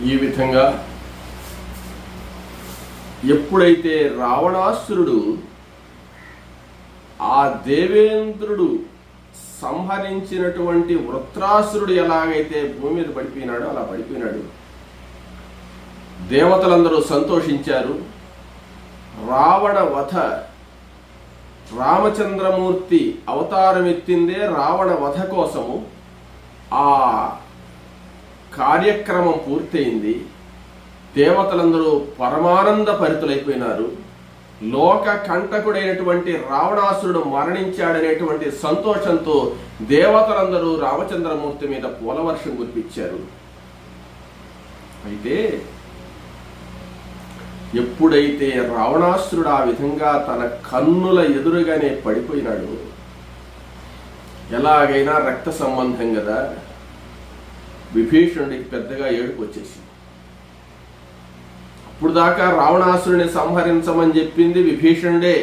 ఈ విధంగా ఎప్పుడైతే రావణాసురుడు ఆ దేవేంద్రుడు సంహరించినటువంటి వృత్రాసురుడు ఎలాగైతే భూమి మీద పడిపోయినాడో అలా పడిపోయినాడు. దేవతలందరూ సంతోషించారు. రావణ వధ, రామచంద్రమూర్తి అవతారం ఎత్తిందే రావణ వధ కోసము. ఆ కార్యక్రమం పూర్తయింది. దేవతలందరూ పరమానంద పరితులైపోయినారు. లోక కంటకుడైనటువంటి రావణాసురుడు మరణించాడనేటువంటి సంతోషంతో దేవతలందరూ రామచంద్రమూర్తి మీద పూలవర్షం కురిపించారు. అయితే ఎప్పుడైతే రావణాసురుడు ఆ విధంగా తన కన్నుల ఎదురుగానే పడిపోయినాడు, ఎలాగైనా రక్త సంబంధం కదా, విభీషణుడికి పెద్దగా ఏడుపు వచ్చేసింది. ఇప్పుడు దాకా రావణాసురుని సంహరించమని చెప్పింది విభీషణుడే.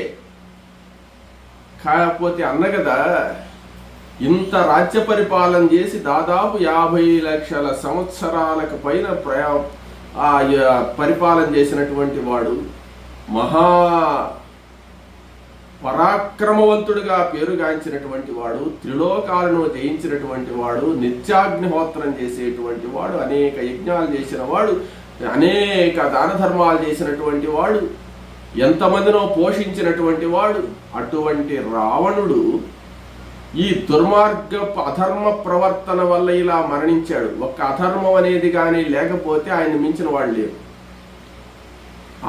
కాకపోతే అన్న కదా, ఇంత రాజ్య పరిపాలన చేసి దాదాపు 50 లక్షల సంవత్సరాలకు పైన పరిపాలన చేసినటువంటి వాడు, మహా పరాక్రమవంతుడిగా పేరుగాంచినటువంటి వాడు, త్రిలోకాలను జయించినటువంటి వాడు, నిత్యాగ్నిహోత్రం చేసేటువంటి వాడు, అనేక యజ్ఞాలు చేసిన వాడు, అనేక దాన ధర్మాలు చేసినటువంటి వాడు, ఎంతమందినో పోషించినటువంటి వాడు. అటువంటి రావణుడు ఈ దుర్మార్గ అధర్మ ప్రవర్తన వల్ల ఇలా మరణించాడు. ఒక్క అధర్మం అనేది కానీ లేకపోతే ఆయన మించిన వాళ్ళు లేరు.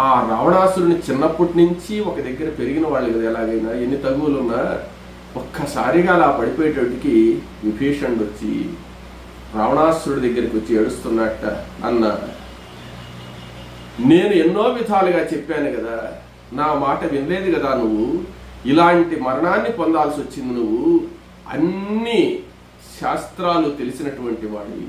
ఆ రావణాసురుని చిన్నప్పటి నుంచి ఒక దగ్గర పెరిగిన వాళ్ళు కదా, ఎలాగైనా ఎన్ని తగువులున్నా ఒక్కసారిగా అలా పడిపోయేటట్టుకి విభీషణుడు వచ్చి రావణాసురుడి దగ్గరికి వచ్చి ఏడుస్తున్నట్ట, అన్న నేను ఎన్నో విధాలుగా చెప్పాను కదా, నా మాట వినలేదు కదా, నువ్వు ఇలాంటి మరణాన్ని పొందాల్సి వచ్చింది, నువ్వు అన్ని శాస్త్రాలు తెలిసినటువంటి వాడివి,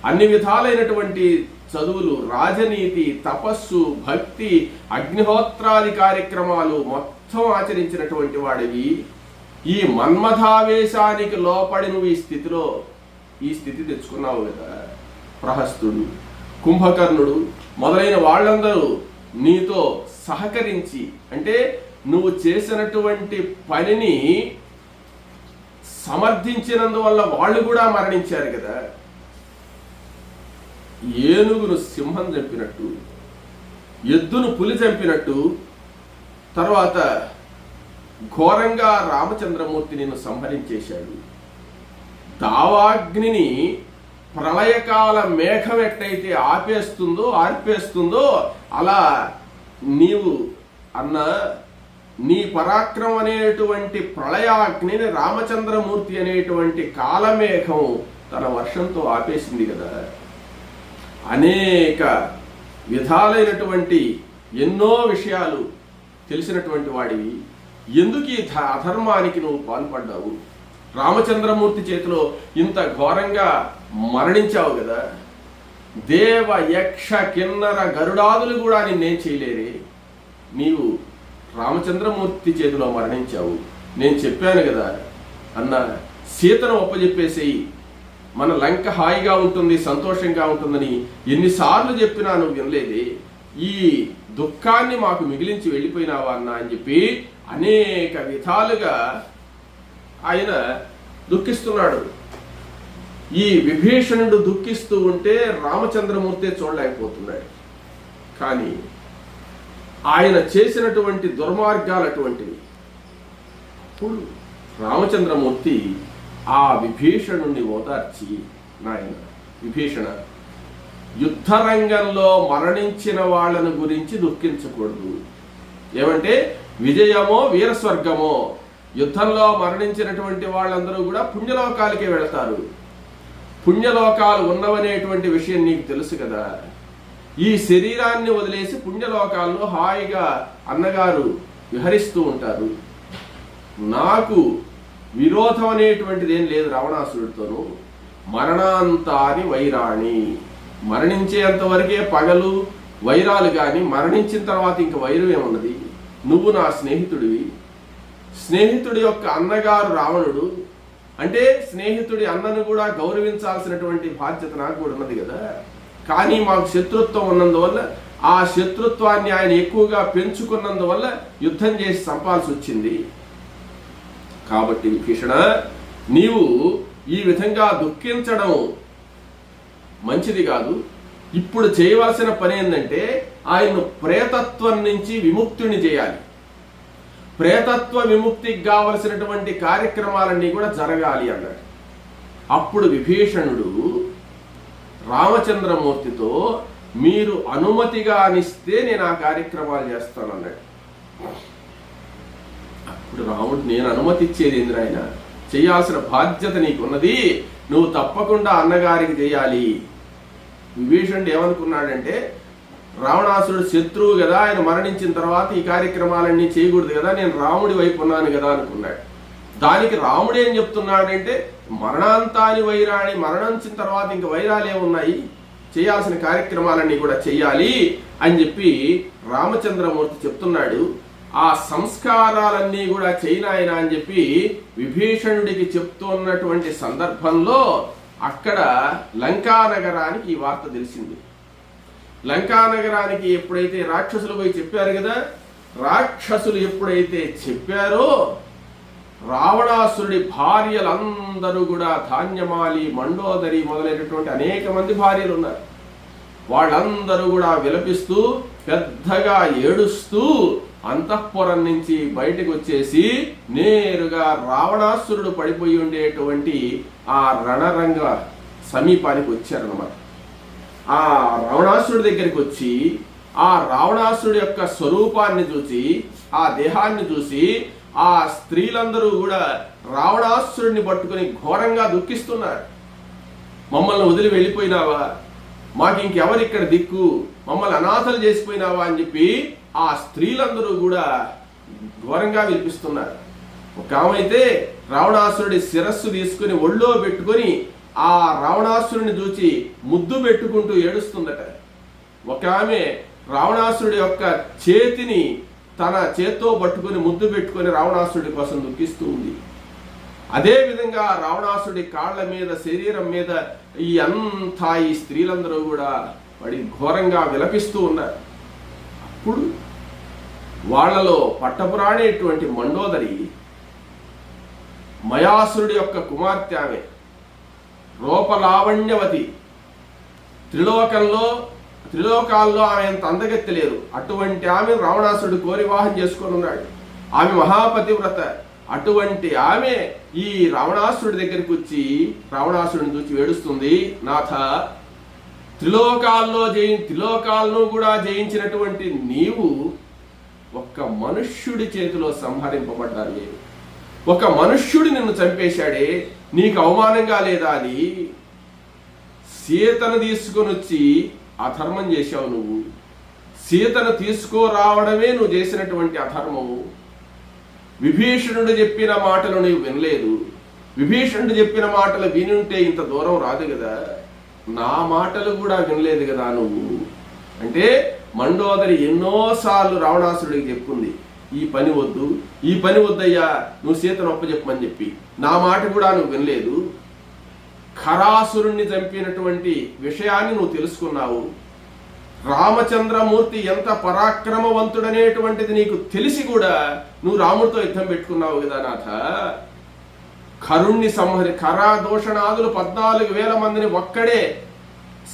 అన్ని విధాలైనటువంటి చదువులు, రాజనీతి, తపస్సు, భక్తి, అగ్నిహోత్రాది కార్యక్రమాలు మొత్తం ఆచరించినటువంటి వాడివి. ఈ మన్మథావేశానికి లోపడి నువ్వు ఈ స్థితి తెచ్చుకున్నావు కదా. ప్రహస్తుడు, కుంభకర్ణుడు మొదలైన వాళ్ళందరూ నీతో సహకరించి, అంటే నువ్వు చేసినటువంటి పనిని సమర్థించినందువల్ల వాళ్ళు కూడా మరణించారు కదా. ఏనుగును సింహం చంపినట్టు, ఎద్దును పులి చంపినట్టు, తర్వాత ఘోరంగా రామచంద్రమూర్తి నిన్ను సంహరించేశాడు. దావాగ్నిని ప్రళయకాల మేఘం ఎట్టయితే ఆర్పేస్తుందో అలా నీవు అన్న నీ పరాక్రమం అనేటువంటి ప్రళయాగ్నిని రామచంద్రమూర్తి అనేటువంటి కాలమేఘం తన వర్షంతో ఆపేసింది కదా. అనేక విధాలైనటువంటి ఎన్నో విషయాలు తెలిసినటువంటి వాడివి, ఎందుకు ఈ అధర్మానికి నువ్వు పాల్పడ్డావు? రామచంద్రమూర్తి చేతిలో ఇంత ఘోరంగా మరణించావు కదా. దేవ యక్ష కిన్నర గరుడాదులు కూడా నిన్నేం చేయలేరే. నీవు రామచంద్రమూర్తి చేతిలో మరణించావు. నేను చెప్పాను కదా అన్న, సీతను ఒప్పజెప్పేసేయి, మన లంక హాయిగా ఉంటుంది, సంతోషంగా ఉంటుందని ఎన్నిసార్లు చెప్పినా నువ్వు వినలేదే. ఈ దుఃఖాన్ని మాకు మిగిలించి వెళ్ళిపోయినావా అన్న అని చెప్పి అనేక విధాలుగా ఆయన దుఃఖిస్తున్నాడు. ఈ విభీషణుడు దుఃఖిస్తూ ఉంటే రామచంద్రమూర్తి చూడలేకపోతున్నాడు. కానీ ఆయన చేసినటువంటి దుర్మార్గాలు అటువంటివి. అప్పుడు రామచంద్రమూర్తి ఆ విభీషణుణ్ణి ఓదార్చి, నాయన విభీషణ, యుద్ధరంగంలో మరణించిన వాళ్ళను గురించి దుఃఖించకూడదు. ఏమంటే విజయమో వీరస్వర్గమో, యుద్ధంలో మరణించినటువంటి వాళ్ళందరూ కూడా పుణ్యలోకాలకే వెళతారు. పుణ్యలోకాలు ఉన్నవనేటువంటి విషయం నీకు తెలుసు కదా. ఈ శరీరాన్ని వదిలేసి పుణ్యలోకాల్లో హాయిగా అన్నగారు విహరిస్తూ ఉంటారు. నాకు విరోధం అనేటువంటిది ఏం లేదు రావణాసురుడితోనూ. మరణాంతాని వైరాణి, మరణించేంత వరకే పగలు వైరాలు, కానీ మరణించిన తర్వాత ఇంక వైరం ఏమున్నది. నువ్వు నా స్నేహితుడివి. స్నేహితుడి యొక్క అన్నగారు రావణుడు అంటే స్నేహితుడి అన్నను కూడా గౌరవించాల్సినటువంటి బాధ్యత నాకు కూడా ఉన్నది కదా. కానీ మాకు శత్రుత్వం ఉన్నందువల్ల ఆ శత్రుత్వాన్ని ఆయన ఎక్కువగా పెంచుకున్నందువల్ల యుద్ధం చేసి చంపాల్సి వచ్చింది. కాబట్టి విభీషణ, నీవు ఈ విధంగా దుఃఖించడం మంచిది కాదు. ఇప్పుడు చేయవలసిన పని ఏంటంటే ఆయన్ను ప్రేతత్వం నుంచి విముక్తుని చేయాలి. ప్రేతత్వ విముక్తికి కావలసినటువంటి కార్యక్రమాలన్నీ కూడా జరగాలి అన్నాడు. అప్పుడు విభీషణుడు రామచంద్రమూర్తితో, మీరు అనుమతిగా అనిస్తే నేను ఆ కార్యక్రమాలు చేస్తానన్నాడు. అప్పుడు రాముడు, నేను అనుమతి ఇచ్చేది ఏంద్ర, ఆయన చేయాల్సిన బాధ్యత నీకున్నది, నువ్వు తప్పకుండా అన్నగారికి చేయాలి. విభీషణుడు ఏమనుకున్నాడంటే, రావణాసురుడు శత్రువు కదా, ఆయన మరణించిన తర్వాత ఈ కార్యక్రమాలన్నీ చేయకూడదు కదా, నేను రాముడి వైపు ఉన్నాను కదా అనుకున్నాడు. దానికి రాముడు ఏం చెప్తున్నాడంటే, మరణాంతాని వైరాణి, మరణించిన తర్వాత ఇంక వైరాలు ఏమున్నాయి, చేయాల్సిన కార్యక్రమాలన్నీ కూడా చెయ్యాలి అని చెప్పి రామచంద్రమూర్తి చెప్తున్నాడు. ఆ సంస్కారాలన్నీ కూడా చేయనాయన అని చెప్పి విభీషణుడికి చెప్తున్నటువంటి సందర్భంలో అక్కడ లంకానగరానికి ఈ వార్త తెలిసింది. లంకానగరానికి ఎప్పుడైతే రాక్షసులు పోయి చెప్పారు కదా, రాక్షసులు ఎప్పుడైతే చెప్పారో రావణాసురుడి భార్యలందరూ కూడా ధాన్యమాలి, మండోదరి మొదలైనటువంటి అనేక మంది భార్యలు ఉన్నారు. వాళ్ళందరూ కూడా విలపిస్తూ పెద్దగా ఏడుస్తూ అంతఃపురం నుంచి బయటకు వచ్చేసి నేరుగా రావణాసురుడు పడిపోయి ఉండేటువంటి ఆ రణరంగ సమీపానికి వచ్చారన్నమాట. ఆ రావణాసురుడి దగ్గరికి వచ్చి ఆ రావణాసురుడి యొక్క స్వరూపాన్ని చూసి, ఆ దేహాన్ని చూసి ఆ స్త్రీలందరూ కూడా రావణాసురుడిని పట్టుకుని ఘోరంగా దుఃఖిస్తున్నారు. మమ్మల్ని వదిలి వెళ్ళిపోయినావా, మాకు ఇంకెవరు ఇక్కడ దిక్కు, మమ్మల్ని అనాథలు చేసిపోయినావా అని చెప్పి ఆ స్త్రీలందరూ కూడా ఘోరంగా వినిపిస్తున్నారు. ఒక ఆమె అయితే రావణాసురుడి శిరస్సు తీసుకుని ఒళ్ళో పెట్టుకొని ఆ రావణాసురుడిని చూచి ముద్దు పెట్టుకుంటూ ఏడుస్తుందట. ఒక ఆమె రావణాసురుడి యొక్క చేతిని తన చేత్తో పట్టుకుని ముద్దు పెట్టుకుని రావణాసురుడి కోసం దుఃఖిస్తూ ఉంది. అదేవిధంగా రావణాసురుడి కాళ్ల మీద, శరీరం మీద ఈ స్త్రీలందరూ కూడా పడి ఘోరంగా విలపిస్తూ ఉన్నారు. అప్పుడు వాళ్లలో పట్టపురాణేటువంటి మండోదరి, మయాసురుడి యొక్క కుమార్తె, ఆమె రూపలావణ్యవతి, త్రిలోకాల్లో ఆమె ఎంత అందగెత్తలేరు. అటువంటి ఆమె రావణాసురుడు కోరి వివాహం చేసుకొని ఉన్నాడు. ఆమె మహాపతివ్రత. అటువంటి ఆమె ఈ రావణాసురుడి దగ్గరికి వచ్చి రావణాసురుడిని చూసి ఏడుస్తుంది, నాథ, త్రిలోకాలను కూడా జయించినటువంటి నీవు ఒక్క మనుష్యుడి చేతిలో సంహరింపబడ్డారు. ఒక మనుష్యుడు నిన్ను చంపేశాడే, నీకు అవమానంగా లేదా? అది సీతను తీసుకొని వచ్చి అధర్మం చేశావు. నువ్వు సీతను తీసుకురావడమే నువ్వు చేసినటువంటి అధర్మము. విభీషణుడు చెప్పిన మాటలు నీవు వినలేదు. విభీషణుడు చెప్పిన మాటలు వినుంటే ఇంత దూరం రాదు కదా. నా మాటలు కూడా వినలేదు కదా నువ్వు. అంటే మండోదరి ఎన్నోసార్లు రావణాసురుడికి చెప్పుకుంది, ఈ పని వద్దు, ఈ పని వద్దయ్యా, నువ్వు సీతను ఒప్పచెప్పమని చెప్పి. నా మాట కూడా నువ్వు వినలేదు. ఖరాసురుణ్ణి చంపినటువంటి విషయాన్ని నువ్వు తెలుసుకున్నావు. రామచంద్రమూర్తి ఎంత పరాక్రమవంతుడనేటువంటిది నీకు తెలిసి కూడా నువ్వు రాముడితో యుద్ధం పెట్టుకున్నావు కదా నాథ. ఖరా దూషణాదులు 14,000 మందిని ఒక్కడే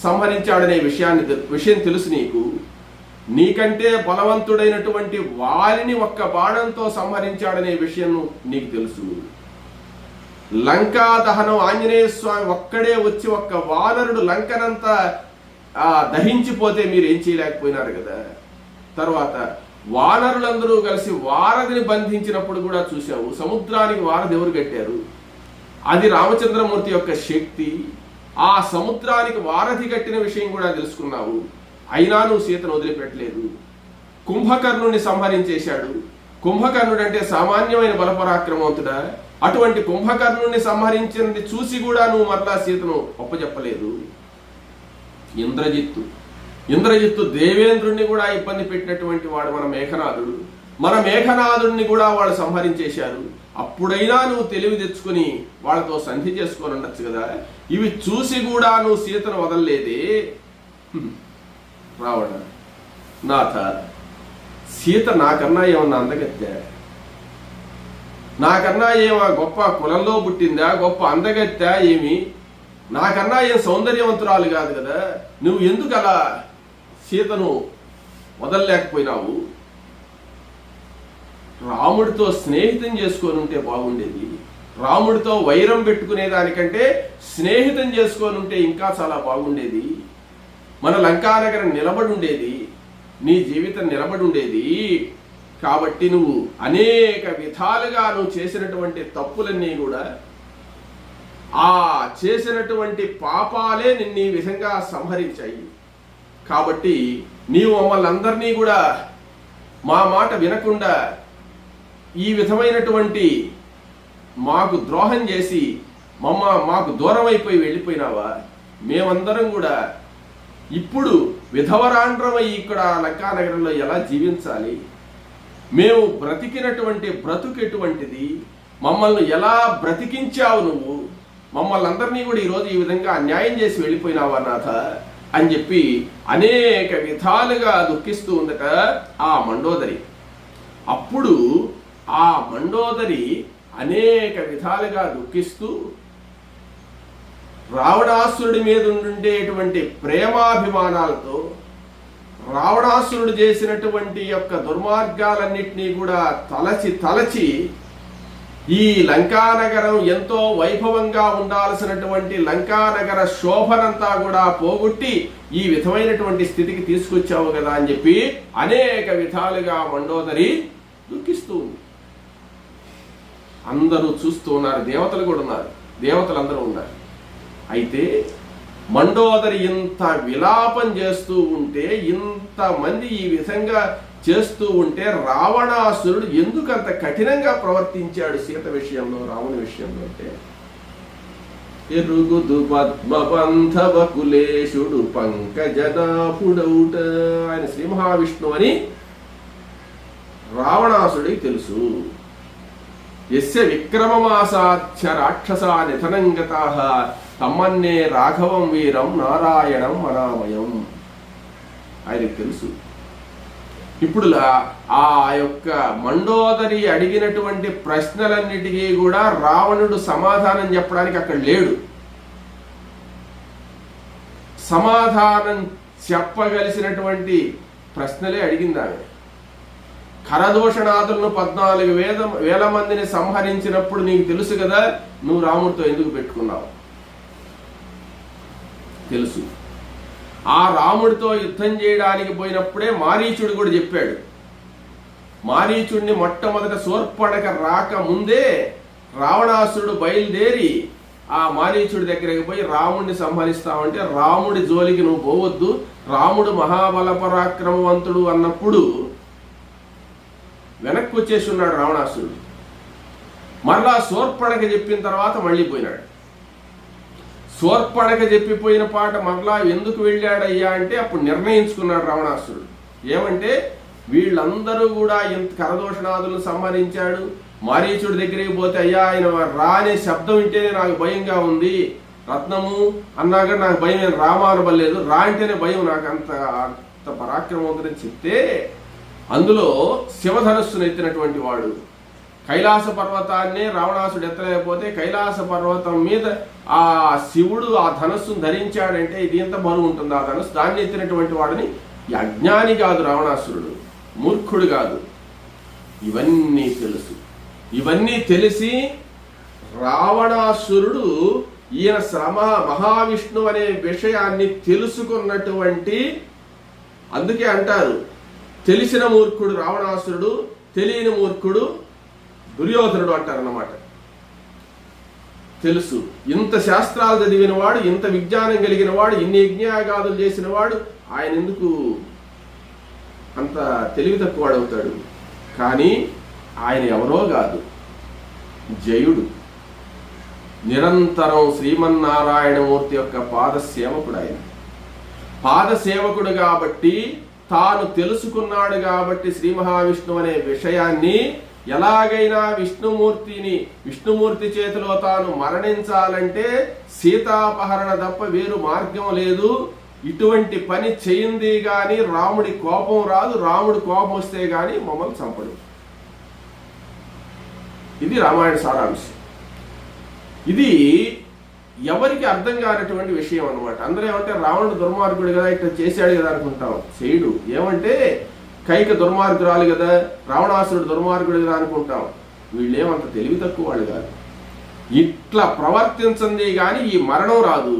సంహరించాడనే విషయం తెలుసు నీకు. నీకంటే బలవంతుడైనటువంటి వారిని ఒక్క బాణంతో సంహరించాడనే విషయం నీకు తెలుసు. లంకా దహనం ఆంజనేయ స్వామి ఒక్కడే వచ్చి ఒక్క వానరుడు లంకనంతా దహించిపోతే మీరు ఏం చేయలేకపోయినారు కదా. తర్వాత వానరులందరూ కలిసి వారధిని బంధించినప్పుడు కూడా చూశావు. సముద్రానికి వారధి ఎవరు కట్టారు? అది రామచంద్రమూర్తి యొక్క శక్తి. ఆ సముద్రానికి వారధి కట్టిన విషయం కూడా తెలుసుకున్నావు. అయినా నువ్వు సీతను వదిలిపెట్టలేదు. కుంభకర్ణుని సంహరించేశాడు. కుంభకర్ణుడు అంటే సామాన్యమైన బలపరాక్రమవంతుడా? అటువంటి కుంభకర్ణుని సంహరించింది చూసి కూడా నువ్వు మరలా సీతను ఒప్పచెప్పలేదు. ఇంద్రజిత్తు దేవేంద్రుణ్ణి కూడా ఇబ్బంది పెట్టినటువంటి వాడు మన మేఘనాథుడిని కూడా వాళ్ళు సంహరించేశారు. అప్పుడైనా నువ్వు తెలివి తెచ్చుకుని వాళ్ళతో సంధి చేసుకొని ఉండొచ్చు కదా. ఇవి చూసి కూడా నువ్వు సీతను వదలలేదే. రావణ, నాథ, సీత నాకన్నా ఏమన్నా అందగత్తె? నాకన్నా ఏమో గొప్ప కులంలో పుట్టిందా? గొప్ప అందగత్తె ఏమి? నాకన్నా ఏం సౌందర్యవంతురాలు కాదు కదా. నువ్వు ఎందుకు అలా సీతను వదలలేకపోయినావు? రాముడితో స్నేహితం చేసుకొని ఉంటే బాగుండేది. రాముడితో వైరం పెట్టుకునేదానికంటే స్నేహితం చేసుకొని ఉంటే ఇంకా చాలా బాగుండేది. మన లంకానగరం నిలబడి ఉండేది, నీ జీవితం నిలబడి ఉండేది. కాబట్టి నువ్వు అనేక విధాలుగా నువ్వు చేసినటువంటి తప్పులన్నీ కూడా, ఆ చేసినటువంటి పాపాలే నిన్ను ఈ విధంగా సంహరించాయి. కాబట్టి నీవు మమ్మల్ని అందరినీ కూడా మా మాట వినకుండా ఈ విధమైనటువంటి మాకు ద్రోహం చేసి మాకు దూరం అయిపోయి వెళ్ళిపోయినావా? మేమందరం కూడా ఇప్పుడు విధవరాండ్రమై ఇక్కడ లంకానగరంలో ఎలా జీవించాలి? మేము బ్రతికినటువంటి బ్రతుకు ఎటువంటిది? మమ్మల్ని ఎలా బ్రతికించావు నువ్వు? మమ్మల్ని అందరినీ కూడా ఈరోజు ఈ విధంగా అన్యాయం చేసి వెళ్ళిపోయినావా నాథ అని చెప్పి అనేక విధాలుగా దుఃఖిస్తూ ఉందట ఆ మండోదరి. అప్పుడు ఆ మండోదరి అనేక విధాలుగా దుఃఖిస్తూ రావణాసురుడి మీద ఉండేటువంటి ప్రేమాభిమానాలతో, రావణాసురుడు చేసినటువంటి యొక్క దుర్మార్గాలన్నింటినీ కూడా తలచి ఈ లంకానగరం ఎంతో వైభవంగా ఉండాల్సినటువంటి లంకానగర శోభనంతా కూడా పోగొట్టి ఈ విధమైనటువంటి స్థితికి తీసుకొచ్చావు కదా అని చెప్పి అనేక విధాలుగా మండోదరి దుఃఖిస్తూ ఉంది. అందరూ చూస్తూ ఉన్నారు, దేవతలు కూడా ఉన్నారు, దేవతలందరూ ఉన్నారు. అయితే మండోదరి ఇంత విలాపం చేస్తూ ఉంటే, ఇంతమంది ఈ విధంగా చేస్తూ ఉంటే రావణాసురుడు ఎందుకు అంత కఠినంగా ప్రవర్తించాడు సీత విషయంలో, రావణ విషయంలో అంటే, ఎరుగుదు పద్మబంధవ కులేశుడు పంకజనాభుడౌట. ఆయన శ్రీ మహావిష్ణువు అని రావణాసుడికి తెలుసు. యస్య విక్రమమాసాధ్య రాక్షస నిధనంగతాః తమ్మన్నే రాఘవం వీరం నారాయణం అనామయం. ఆయనకు తెలుసు. ఇప్పుడు ఆ యొక్క మండోదరి అడిగినటువంటి ప్రశ్నలన్నిటికీ కూడా రావణుడు సమాధానం చెప్పడానికి అక్కడ లేడు. సమాధానం చెప్పగలిసినటువంటి ప్రశ్నలే అడిగింది ఆమె. ఖరదూషణాదులను 14,000 మందిని సంహరించినప్పుడు నీకు తెలుసు కదా, నువ్వు రాముడితో ఎందుకు పెట్టుకున్నావు తెలుసు. ఆ రాముడితో యుద్ధం చేయడానికి పోయినప్పుడే మారీచుడు కూడా చెప్పాడు. మారీచుడిని మొట్టమొదట శూర్పణఖ రాక ముందే రావణాసురుడు బయలుదేరి ఆ మారీచుడి దగ్గరికి పోయి రాముడిని సంహరిస్తామంటే, రాముడి జోలికి నువ్వు పోవద్దు, రాముడు మహాబల పరాక్రమవంతుడు అన్నప్పుడు వెనక్కి వచ్చేసి ఉన్నాడు రావణాసురుడు. మరలా శూర్పణఖ చెప్పిన తర్వాత మళ్ళీ పోయినాడు. శూర్పణఖ చెప్పిపోయిన పాట మరలా ఎందుకు వెళ్ళాడయ్యా అంటే, అప్పుడు నిర్ణయించుకున్నాడు రావణాసురుడు. ఏమంటే, వీళ్ళందరూ కూడా ఇంత కరదోషణాదులను సంహరించాడు, మారీచుడి దగ్గరికి పోతే అయ్యా ఆయన రానే శబ్దం వింటేనే నాకు భయంగా ఉంది, రత్నము అన్నాక నాకు భయం, రామానబలేదు, రా అంటేనే భయం నాకు, అంత పరాక్రమవంతుడని చెప్తే, అందులో శివధనస్సును ఎత్తినటువంటి వాడు, కైలాస పర్వతాన్నే రావణాసుడు ఎత్తలేకపోతే కైలాస పర్వతం మీద ఆ శివుడు ఆ ధనస్సును ధరించాడంటే ఇది ఎంత బరువు ఉంటుంది ఆ ధనస్సు, దాన్ని ఎత్తినటువంటి వాడిని అజ్ఞాని కాదు రావణాసురుడు, మూర్ఖుడు కాదు. ఇవన్నీ తెలుసు. ఇవన్నీ తెలిసి రావణాసురుడు ఈయన మహావిష్ణువు అనే విషయాన్ని తెలుసుకున్నటువంటి, అందుకే అంటారు తెలిసిన మూర్ఖుడు రావణాసురుడు, తెలియని మూర్ఖుడు దుర్యోధనుడు అంటారన్నమాట. తెలుసు, ఇంత శాస్త్రాలు చదివిన వాడు, ఇంత విజ్ఞానం కలిగిన వాడు, ఇన్ని యజ్ఞయాగాదులు చేసిన వాడు, ఆయన ఎందుకు అంత తెలివి తక్కువ వాడవుతాడు? కానీ ఆయన ఎవరో కాదు, జయుడు, నిరంతరం శ్రీమన్నారాయణమూర్తి యొక్క పాదసేవకుడు. ఆయన పాదసేవకుడు కాబట్టి, తాను తెలుసుకున్నాడు కాబట్టి శ్రీ మహావిష్ణువు అనే విషయాన్ని, ఎలాగైనా విష్ణుమూర్తి చేతిలో తాను మరణించాలంటే సీతాపహరణ తప్ప వేరు మార్గం లేదు, ఇటువంటి పని చేయింది కానీ రాముడి కోపం రాదు, రాముడి కోపం వస్తే కానీ మమ్మల్ని చంపడు. ఇది రామాయణ సారాంశం. ఇది ఎవరికి అర్థం కానటువంటి విషయం అనమాట. అందరూ ఏమంటే రావణుడు దుర్మార్గుడు కదా, ఇట్లా చేశాడు కదా అనుకుంటాం. చేయడు. ఏమంటే కైక దుర్మార్గురాలు కదా, రావణాసురుడు దుర్మార్గుడు కదా అనుకుంటాం. వీళ్ళేమంత తెలివి తక్కువ వాళ్ళు కాదు. ఇట్లా ప్రవర్తించింది కానీ ఈ మరణం రాదు.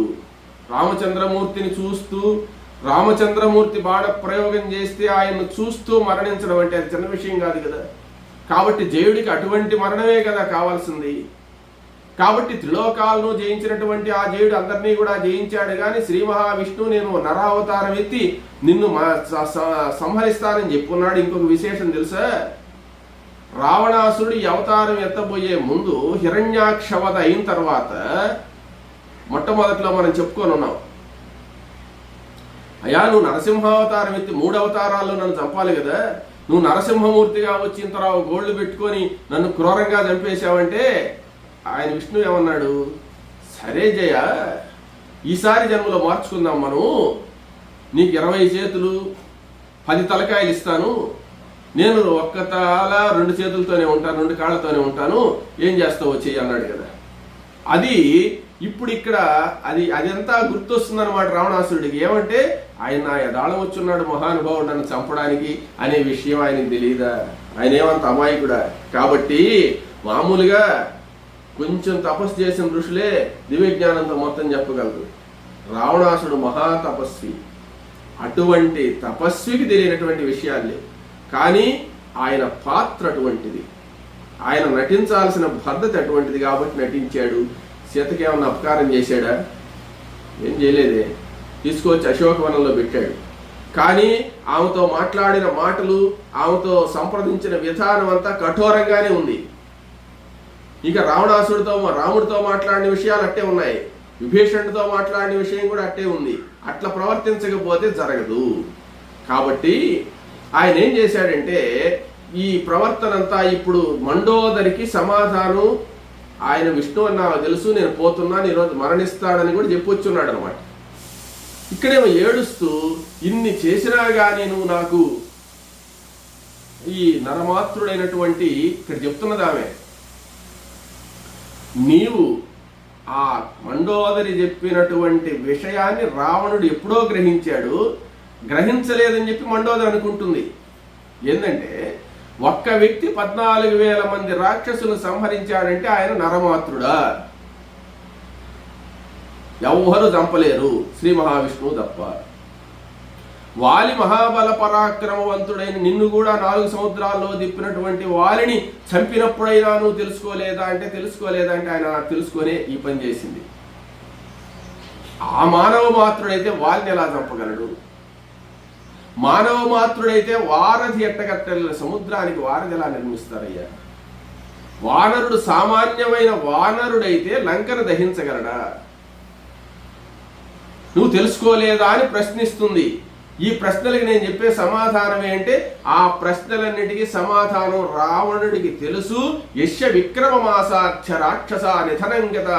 రామచంద్రమూర్తిని చూస్తూ, రామచంద్రమూర్తి బాణ ప్రయోగం చేస్తే ఆయన్ను చూస్తూ మరణించడం అంటే అది చిన్న విషయం కాదు కదా. కాబట్టి జయుడికి అటువంటి మరణమే కదా కావాల్సింది. కాబట్టి త్రిలోకాలను జయించినటువంటి ఆ జయుడు అందరినీ కూడా జయించాడు. కానీ శ్రీ మహావిష్ణువు నేను నరావతారం ఎత్తి నిన్ను సంహరిస్తానని చెప్పున్నాడు. ఇంకొక విశేషం తెలుసా, రావణాసురుడు ఈ అవతారం ఎత్తబోయే ముందు హిరణ్యాక్షవధ అయిన తర్వాత మొట్టమొదట్లో మనం చెప్పుకొని ఉన్నాం, అయ్యా నువ్వు నరసింహావతారం ఎత్తి 3 అవతారాల్లో నన్ను చంపాలి కదా, నువ్వు నరసింహమూర్తిగా వచ్చిన తర్వాత గోళ్లు పెట్టుకొని నన్ను క్రూరంగా చంపేశావంటే ఆయన విష్ణువు ఏమన్నాడు, సరే జయ ఈసారి జన్మలో మార్చుకుందాం, మనం నీకు 20 చేతులు 10 తలకాయలు ఇస్తాను, నేను ఒక్క తల 2 చేతులతోనే ఉంటాను, 2 కాళ్ళతోనే ఉంటాను, ఏం చేస్తావో చెయ్యి అన్నాడు కదా. అది ఇప్పుడు ఇక్కడ అదంతా గుర్తొస్తుందన్నమాట రావణాసురుడికి. ఏమంటే ఆయన నా యదాళం వచ్చున్నాడు మహానుభావుడు నన్ను చంపడానికి అనే విషయం ఆయనకు తెలియదా? ఆయన ఏమంత అమాయకుడా? కాబట్టి మామూలుగా కొంచెం తపస్సు చేసిన ఋషులే దివ్య జ్ఞానంతో మొత్తం చెప్పగలరు. రావణాసుడు మహాతపస్వి. అటువంటి తపస్వికి తెలియనటువంటి విషయాలే. కానీ ఆయన పాత్ర అటువంటిది, ఆయన నటించాల్సిన పద్ధతి అటువంటిది కాబట్టి నటించాడు. సీతకి ఏమన్నా అపకారం చేశాడా? ఏం చేయలేదే. తీసుకొచ్చి అశోకవనంలో పెట్టాడు. కానీ ఆమెతో మాట్లాడిన మాటలు, ఆమెతో సంప్రదించిన విధానం అంతా కఠోరంగానే ఉంది. ఇక రాముడితో మాట్లాడిన విషయాలు అట్టే ఉన్నాయి, విభీషణుడితో మాట్లాడిన విషయం కూడా అట్టే ఉంది. అట్లా ప్రవర్తించకపోతే జరగదు. కాబట్టి ఆయన ఏం చేశాడంటే ఈ ప్రవర్తన అంతా ఇప్పుడు మండోదరికి సమాధానం ఆయన విష్ణు అని నాకు తెలుసు, నేను పోతున్నాను, ఈరోజు మరణిస్తాడని కూడా చెప్పొచ్చున్నాడు అనమాట. ఇక్కడేమో ఏడుస్తూ ఇన్ని చేసినా కానీ నువ్వు నాకు ఈ నరమాత్రుడైనటువంటి ఇక్కడ చెప్తున్నది ఆమె, నీవు ఆ మండోదరి చెప్పినటువంటి విషయాన్ని రావణుడు ఎప్పుడో గ్రహించాడు, గ్రహించలేదని చెప్పి మండోదరి అనుకుంటుంది. ఏంటంటే ఒక్క వ్యక్తి 14,000 మంది రాక్షసులు సంహరించాడంటే ఆయన నరమాత్రుడా? ఎవ్వరు చంపలేరు శ్రీ మహావిష్ణువు తప్ప. వాలి మహాబల పరాక్రమవంతుడైన నిన్ను కూడా 4 సముద్రాల్లో దిప్పినటువంటి వాలిని చంపినప్పుడైనా నువ్వు తెలుసుకోలేదా అంటే ఆయన తెలుసుకొనే ఈ పని చేసింది. ఆ మానవ మాత్రుడైతే వాలిని ఎలా చంపగలడు? మానవ మాత్రుడైతే వారధి ఎట్టగట్టెల సముద్రానికి వారధి ఎలా నిర్మిస్తారయ్యా? వానరుడు సామాన్యమైన వానరుడైతే లంకను దహించగలడా? నువ్వు తెలుసుకోలేదా అని ప్రశ్నిస్తుంది. ఈ ప్రశ్నలకి నేను చెప్పే సమాధానం ఏంటంటే ఆ ప్రశ్నలన్నిటికీ సమాధానం రావణుడికి తెలుసు. యశ్య విక్రమమాసాఖ్య రాక్షస నిధనంగత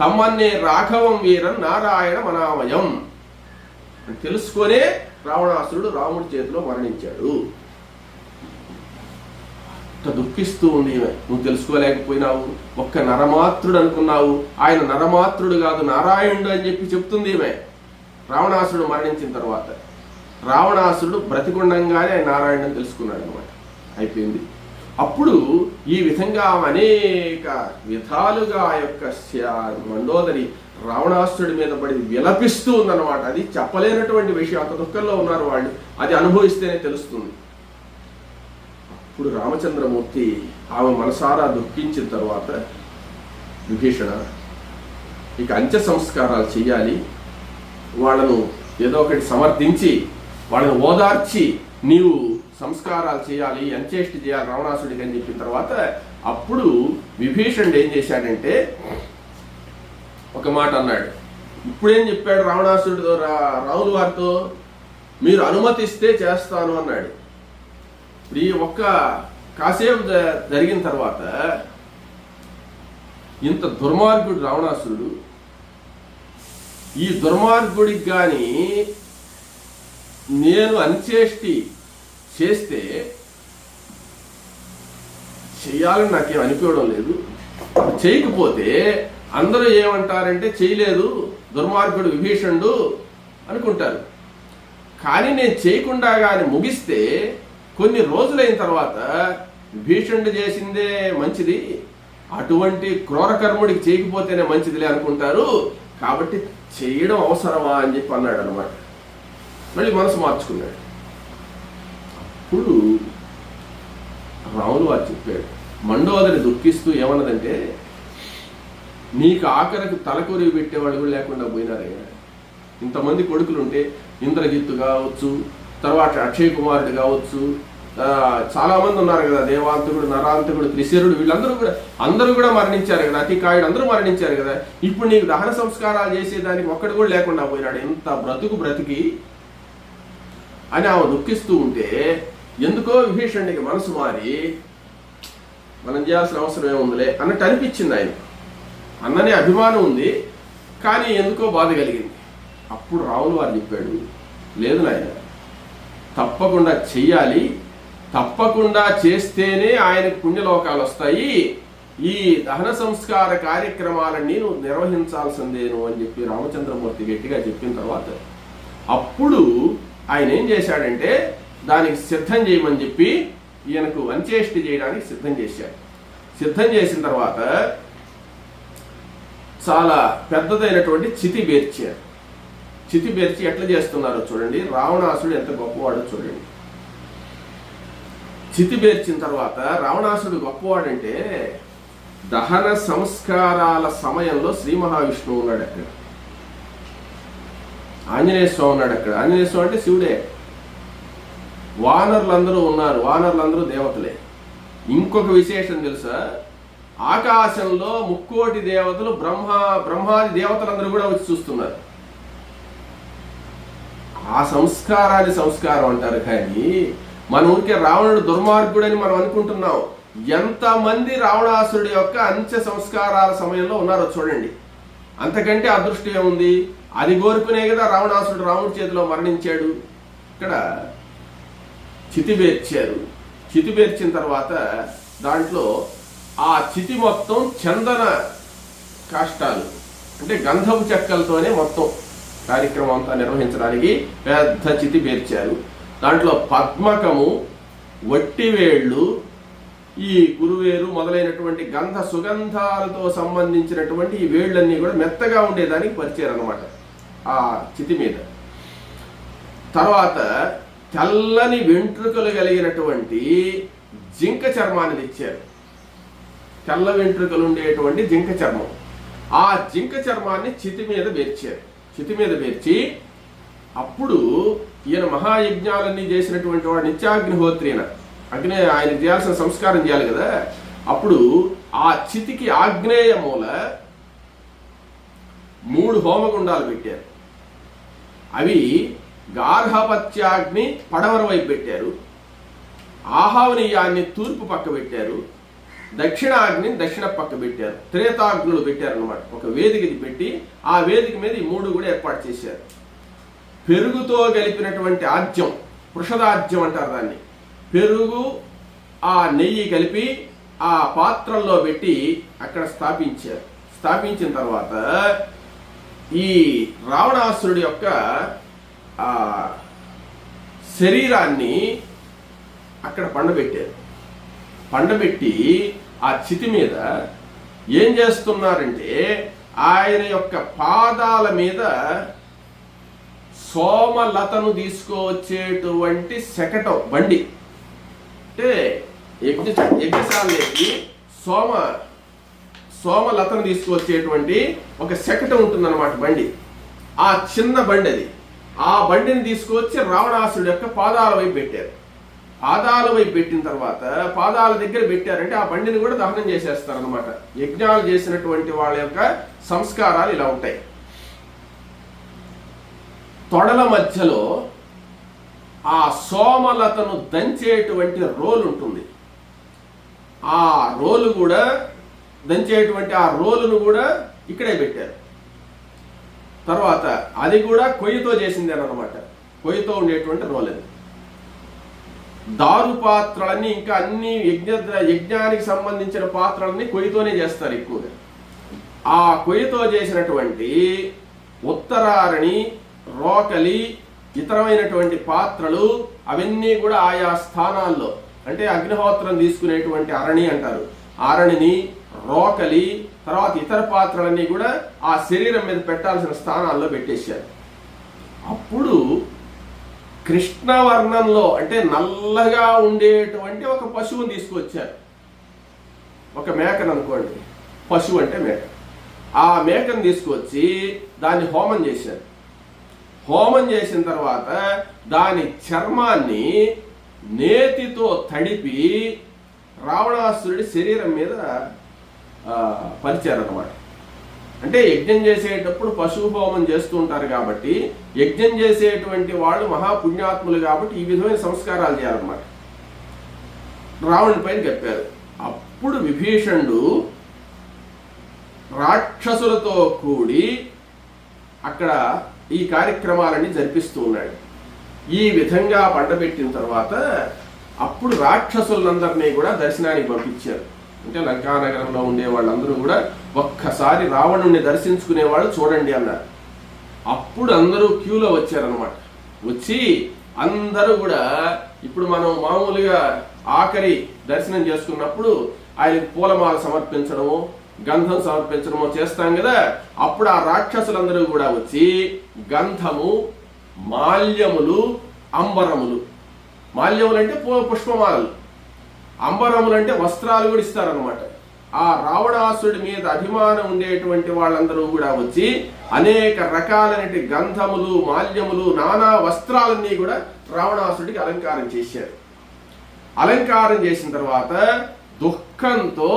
తమ్మన్నే రాఘవం వీరం నారాయణ మనామయం తెలుసుకొనే రావణాసురుడు రాముడి చేతిలో మరణించాడు. దుఃఖిస్తూ ఉంది. నువ్వు తెలుసుకోలేకపోయినావు, ఒక్క నరమాత్రుడు అనుకున్నావు, ఆయన నరమాత్రుడు కాదు నారాయణుడు అని చెప్పి చెప్తుంది ఈమె. రావణాసురుడు మరణించిన తర్వాత రావణాసురుడు బ్రతికుండంగానే ఆయన నారాయణుడు తెలుసుకున్నాడు అనమాట. అయిపోయింది. అప్పుడు ఈ విధంగా అనేక విధాలుగా ఆ యొక్క మండోదరి రావణాసురుడి మీద పడి విలపిస్తూ ఉందన్నమాట. అది చెప్పలేనటువంటి విషయం. అంత దుఃఖంలో ఉన్నారు వాళ్ళు, అది అనుభవిస్తేనే తెలుస్తుంది. అప్పుడు రామచంద్రమూర్తి ఆమె మనసారా దుఃఖించిన తర్వాత, విభీషణ ఇక అంత్య సంస్కారాలు చెయ్యాలి, వాళ్ళను ఏదో ఒకటి సమర్థించి వాళ్ళని ఓదార్చి నీవు సంస్కారాలు చేయాలి, అంత్యేష్టి చేయాలి రావణాసుడికి అని చెప్పిన తర్వాత అప్పుడు విభీషణుడు ఏం చేశాడంటే ఒక మాట అన్నాడు. ఇప్పుడేం చెప్పాడు రావణాసుడితో, రాముల వారితో, మీరు అనుమతిస్తే చేస్తాను అన్నాడు. ఇప్పుడు ఈ ఒక్క కాసేపు జరిగిన తర్వాత ఇంత దుర్మార్గుడు రావణాసురుడు ఈ దుర్మార్గుడికి కానీ నేను అంత్యేష్టి చేస్తే చెయ్యాలని నాకేం అనిపించడం లేదు. చేయకపోతే అందరూ ఏమంటారంటే చేయలేదు దుర్మార్గుడు విభీషణుడు అనుకుంటారు. కానీ నేను చేయకుండా కానీ ముగిస్తే కొన్ని రోజులైన తర్వాత విభీషణుడు చేసిందే మంచిది, అటువంటి క్రూరకర్ముడికి చేయకపోతేనే మంచిదిలే అనుకుంటారు, కాబట్టి చేయడం అవసరమా అని చెప్పి అన్నాడు అనమాట. మళ్ళీ మనసు మార్చుకున్నాడు. అప్పుడు రాములు వారు చెప్పాడు, మండోదరి దుఃఖిస్తూ ఏమన్నదంటే, నీకు ఆఖరికి తలకొరివి పెట్టేవాళ్ళు కూడా లేకుండా పోయినారయ్యా. ఇంతమంది కొడుకులు ఉంటే ఇంద్రజిత్తు కావచ్చు, తర్వాత అక్షయ్ కుమారుడు కావచ్చు, చాలామంది ఉన్నారు కదా, దేవాంతకుడు, నరాంతకుడు, త్రిశరుడు, అందరూ కూడా మరణించారు కదా, అతికాయుడు అందరూ మరణించారు కదా. ఇప్పుడు నీకు దహన సంస్కారాలు చేసేదానికి ఒక్కడు కూడా లేకుండా పోయినాడు, ఎంత బ్రతికి అని ఆమె దుఃఖిస్తూ ఉంటే, ఎందుకో విభీషణుడికి మనసు మారి మనం చేయాల్సిన అవసరం ఏముందిలే అన్నట్టు అనిపించింది. ఆయన అన్ననే అభిమానం ఉంది, కానీ ఎందుకో బాధ కలిగింది. అప్పుడు రాములు వారు చెప్పాడు, లేదు నాయన, తప్పకుండా చెయ్యాలి, తప్పకుండా చేస్తేనే ఆయనకు పుణ్యలోకాలు వస్తాయి, ఈ దహన సంస్కార కార్యక్రమాలన్నీ నువ్వు నిర్వహించాల్సిందేను అని చెప్పి రామచంద్రమూర్తి గట్టిగా చెప్పిన తర్వాత అప్పుడు ఆయన ఏం చేశాడంటే దానికి సిద్ధం చేయమని చెప్పి ఈయనకు అంత్యేష్టి చేయడానికి సిద్ధం చేశాడు. సిద్ధం చేసిన తర్వాత చాలా పెద్దదైనటువంటి చితి బేర్చారు. చితి బేర్చి ఎట్లా చేస్తున్నారో చూడండి, రావణాసుడు ఎంత గొప్పవాడో చూడండి. చితి బేర్చిన తర్వాత రావణాసుడు గొప్పవాడంటే, దహన సంస్కారాల సమయంలో శ్రీ మహావిష్ణువు ఉన్నాడు అక్కడ, ఆంజనేయ స్వామి ఉన్నాడు అక్కడ. ఆంజనేయ స్వామి అంటే శివుడే. వానరులందరూ ఉన్నారు, వానరులందరూ దేవతలే. ఇంకొక విశేషం తెలుసా, ఆకాశంలో ముక్కోటి దేవతలు, బ్రహ్మాది దేవతలందరూ కూడా వచ్చి చూస్తున్నారు. ఆ సంస్కారాన్ని సంస్కారం అంటారు, కానీ మన ఊరికే రావణుడు దుర్మార్గుడని మనం అనుకుంటున్నాం. ఎంతమంది రావణాసురుడి యొక్క అంత్య సంస్కారాల సమయంలో ఉన్నారో చూడండి. అంతకంటే అదృష్టం ఏముంది? అది కోరుకునే కదా రావణాసురుడు రాముడి చేతిలో మరణించాడు. ఇక్కడ చితి బేర్చారు. చితి బేర్చిన తర్వాత దాంట్లో ఆ చితి మొత్తం చందన కాష్టాలు అంటే గంధపు చెక్కలతోనే మొత్తం కార్యక్రమం అంతా నిర్వహించడానికి పెద్ద చితి బేర్చారు. దాంట్లో పద్మకము, వట్టివేళ్ళు, ఈ కురువేరు మొదలైనటువంటి గంధ సుగంధాలతో సంబంధించినటువంటి ఈ వేళ్ళన్నీ కూడా మెత్తగా ఉండేదానికి పరిచారు అనమాట ఆ చితి మీద. తర్వాత తెల్లని వెంట్రుకలు కలిగినటువంటి జింక చర్మాన్ని తెచ్చారు. తెల్ల వెంట్రుకలు ఉండేటువంటి జింక చర్మం. ఆ జింక చర్మాన్ని చితి మీద బేర్చారు. చితి మీద బేర్చి అప్పుడు ఈయన మహాయజ్ఞాలన్నీ చేసినటువంటి వాడు నిత్యాగ్నిహోత్రిన ఆయన చేయాల్సిన సంస్కారం చేయాలి కదా. అప్పుడు ఆ చితికి ఆగ్నేయ మూల 3 హోమగుండాలు పెట్టారు. అవి గార్హపత్యాగ్ని పడమర వైపు పెట్టారు, ఆహావనీయాన్ని తూర్పు పక్క పెట్టారు, దక్షిణాగ్ని దక్షిణ పక్క పెట్టారు. త్రేతాగ్నులు పెట్టారు అనమాట. ఒక వేదికది పెట్టి ఆ వేదిక మీద ఈ 3 కూడా ఏర్పాటు చేశారు. పెరుగుతో కలిపినటువంటి ఆజ్యం, పృషదాజ్యం అంటారు దాన్ని. పెరుగు ఆ నెయ్యి కలిపి ఆ పాత్రల్లో పెట్టి అక్కడ స్థాపించారు. స్థాపించిన తర్వాత ఈ రావణాసురుడి యొక్క ఆ శరీరాన్ని అక్కడ పండబెట్టారు. పండబెట్టి ఆ చితి మీద ఏం చేస్తున్నారంటే ఆయన యొక్క పాదాల మీద సోమలతను తీసుకువచ్చేటువంటి శకటం బండి, అంటే యజ్ఞశాలకి సోమలతను తీసుకువచ్చేటువంటి ఒక శకటం ఉంటుందన్నమాట బండి. ఆ చిన్న బండి అది. ఆ బండిని తీసుకువచ్చి రావణాసురుడు యొక్క పాదాల వైపు పెట్టారు. పాదాల వైపు పెట్టిన తర్వాత పాదాల దగ్గర పెట్టారంటే ఆ బండిని కూడా దహనం చేసేస్తారు అనమాట. యజ్ఞాలు చేసినటువంటి వాళ్ళ యొక్క సంస్కారాలు ఇలా ఉంటాయి. తొడల మధ్యలో ఆ సోమలతను దంచేటువంటి రోలు ఉంటుంది. ఆ రోలు కూడా దంచేటువంటి ఆ రోలును కూడా ఇక్కడే పెట్టారు. తర్వాత అది కూడా కొయ్యతో చేసింది అని అనమాట. కొయ్యతో ఉండేటువంటి రోల్ అది. దారు పాత్రలన్నీ ఇంకా అన్ని యజ్ఞానికి సంబంధించిన పాత్రలన్నీ కొయ్యతోనే చేస్తారు ఎక్కువగా. ఆ కొయ్యతో చేసినటువంటి ఉత్తరారణి, రోకలి, ఇతరమైనటువంటి పాత్రలు అవన్నీ కూడా ఆయా స్థానాల్లో, అంటే అగ్నిహోత్రం తీసుకునేటువంటి అరణి అంటారు, అరణిని, రోకలి, తర్వాత ఇతర పాత్రలన్నీ కూడా ఆ శరీరం మీద పెట్టాల్సిన స్థానాల్లో పెట్టేశారు. అప్పుడు కృష్ణవర్ణంలో అంటే నల్లగా ఉండేటువంటి ఒక పశువుని తీసుకొచ్చారు. ఒక మేకను అనుకోండి, పశువు అంటే మేక. ఆ మేకను తీసుకొచ్చి దాన్ని హోమం చేశారు. హోమం చేసిన తర్వాత దాని చర్మాన్ని నేతితో తడిపి రావణాసురుడి శరీరం మీద పరిచారన్నమాట. అంటే యజ్ఞం చేసేటప్పుడు పశువు హోమం చేస్తూ ఉంటారు కాబట్టి, యజ్ఞం చేసేటువంటి వాళ్ళు మహాపుణ్యాత్ములు కాబట్టి ఈ విధమైన సంస్కారాలు చేయాలన్నమాట. రావణుడి పైన చెప్పారు. అప్పుడు విభీషణుడు రాక్షసులతో కూడి అక్కడ ఈ కార్యక్రమాలన్నీ జరిపిస్తూ ఉన్నాడు. ఈ విధంగా పండబెట్టిన తర్వాత అప్పుడు రాక్షసులందరినీ కూడా దర్శనానికి పంపించారు. అంటే లంకానగరంలో ఉండే వాళ్ళందరూ కూడా ఒక్కసారి రావణుణ్ణి దర్శించుకునేవాళ్ళు చూడండి అన్నారు. అప్పుడు అందరూ క్యూలో వచ్చారనమాట. వచ్చి అందరూ కూడా ఇప్పుడు మనం మామూలుగా ఆఖరి దర్శనం చేసుకున్నప్పుడు ఆయనకు పూలమాల సమర్పించడము, గంధం సమర్పించడము చేస్తాం కదా. అప్పుడు ఆ రాక్షసులందరూ కూడా వచ్చి గంధము, మాల్యములు, అంబరములు, మాల్యములు అంటే పుష్పమాలలు, అంబరములు అంటే వస్త్రాలు కూడా ఇస్తారనమాట. ఆ రావణాసుడి మీద అభిమానం ఉండేటువంటి వాళ్ళందరూ కూడా వచ్చి అనేక రకాలైన గంధములు, మాల్యములు, నానా వస్త్రాలన్నీ కూడా రావణాసుడికి అలంకారం చేశారు. అలంకారం చేసిన తర్వాత దుఃఖంతో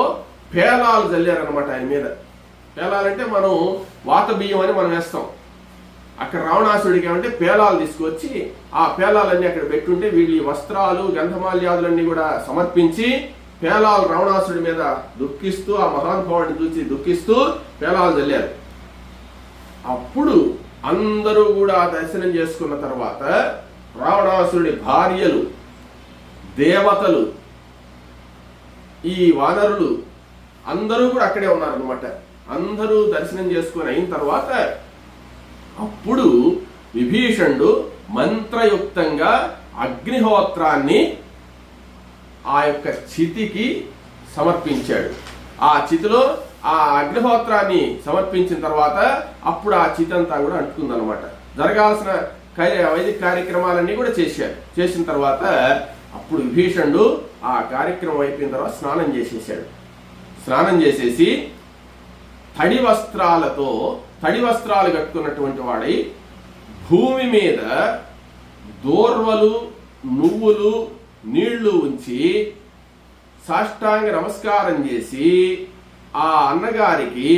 పేలాలు చల్లారనమాట ఆయన మీద. పేలాలంటే మనం వాత బియ్యం అని మనం వేస్తాం. అక్కడ రావణాసుడికి ఏమంటే పేలాలు తీసుకొచ్చి ఆ పేలాలన్నీ అక్కడ పెట్టుంటే వీళ్ళు ఈ వస్త్రాలు, గంధమాల్యాదులన్నీ కూడా సమర్పించి పేలాలు రావణాసుడి మీద దుఃఖిస్తూ, ఆ మహానుభావుడిని చూసి దుఃఖిస్తూ పేలాలు చల్లారు. అప్పుడు అందరూ కూడా దర్శనం చేసుకున్న తర్వాత రావణాసురుడి భార్యలు, దేవతలు, ఈ వానరులు అందరూ కూడా అక్కడే ఉన్నారనమాట. అందరూ దర్శనం చేసుకుని అయిన తర్వాత అప్పుడు విభీషణుడు మంత్రయుక్తంగా అగ్నిహోత్రాన్ని ఆ యొక్క చితికి సమర్పించాడు. ఆ చితిలో ఆ అగ్నిహోత్రాన్ని సమర్పించిన తర్వాత అప్పుడు ఆ చితి అంతా కూడా అంటుకుందనమాట. జరగాల్సిన వైదిక కార్యక్రమాలన్నీ కూడా చేశాడు. చేసిన తర్వాత అప్పుడు విభీషణుడు ఆ కార్యక్రమం అయిపోయిన తర్వాత స్నానం చేసేసాడు. స్నానం చేసేసి తడి వస్త్రాలు కట్టుకున్నటువంటి వాడై భూమి మీద దోర్వలు, నువ్వులు, నీళ్లు ఉంచి సాష్టాంగ నమస్కారం చేసి ఆ అన్నగారికి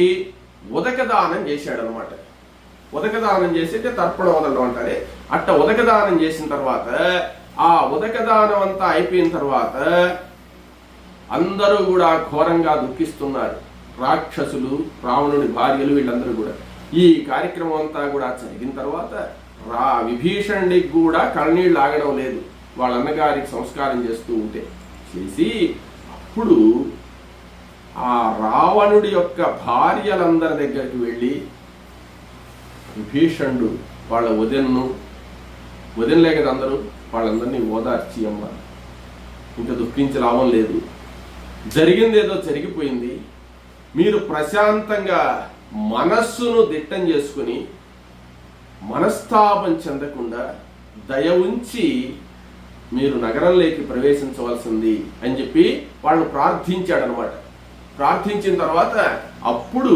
ఉదకదానం చేశాడు అనమాట. ఉదకదానం చేసి తర్పణ వదలడం అంటారే, అట్ట ఉదకదానం చేసిన తర్వాత ఆ ఉదకదానం అంతా అయిపోయిన తర్వాత అందరూ కూడా ఘోరంగా దుఃఖిస్తున్నారు. రాక్షసులు, రావణుడి భార్యలు, వీళ్ళందరూ కూడా. ఈ కార్యక్రమం అంతా కూడా జరిగిన తర్వాత విభీషణుడికి కూడా కన్నీళ్ళు ఆగడం లేదు. వాళ్ళ అన్నగారికి సంస్కారం చేస్తూ ఉంటే చేసి అప్పుడు ఆ రావణుడి యొక్క భార్యలందరి దగ్గరికి వెళ్ళి విభీషణుడు వాళ్ళ వదినలే కదా అందరూ, వాళ్ళందరినీ ఓదార్చి, అమ్మ ఇంకా దుఃఖించి లాభం లేదు, జరిగింది ఏదో జరిగిపోయింది, మీరు ప్రశాంతంగా మనస్సును దిట్టం చేసుకుని మనస్తాపం చెందకుండా దయ ఉంచి మీరు నగరంలోకి ప్రవేశించవలసింది అని చెప్పి వాళ్ళను ప్రార్థించాడనమాట. ప్రార్థించిన తర్వాత అప్పుడు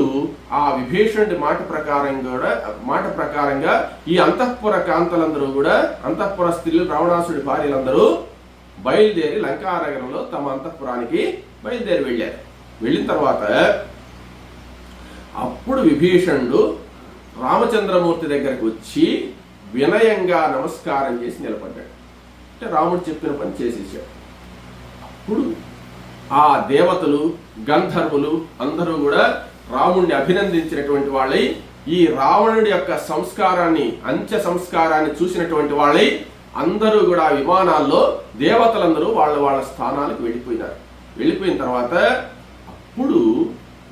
ఆ విభీషణుడి మాట ప్రకారంగా ఈ అంతఃపుర కాంతలందరూ కూడా, అంతఃపుర స్త్రీలు, రావణాసుడి భార్యలందరూ బయలుదేరి లంకానగరంలో తమ అంతఃపురానికి బయలుదేరి వెళ్ళారు. వెళ్ళిన తర్వాత అప్పుడు విభీషణుడు రామచంద్రమూర్తి దగ్గరకు వచ్చి వినయంగా నమస్కారం చేసి నిలబడ్డాడు. అంటే రాముడు చెప్పిన పని చేసేసాడు. అప్పుడు ఆ దేవతలు, గంధర్వులు అందరూ కూడా రాముణ్ణి అభినందించినటువంటి వాళ్ళై ఈ రావణుడి యొక్క సంస్కారాన్ని, అంత్య సంస్కారాన్ని చూసినటువంటి వాళ్ళై అందరూ కూడా విమానాల్లో దేవతలందరూ వాళ్ళ వాళ్ళ స్థానాలకు వెళ్ళిపోయినారు. వెళ్ళిపోయిన తర్వాత అప్పుడు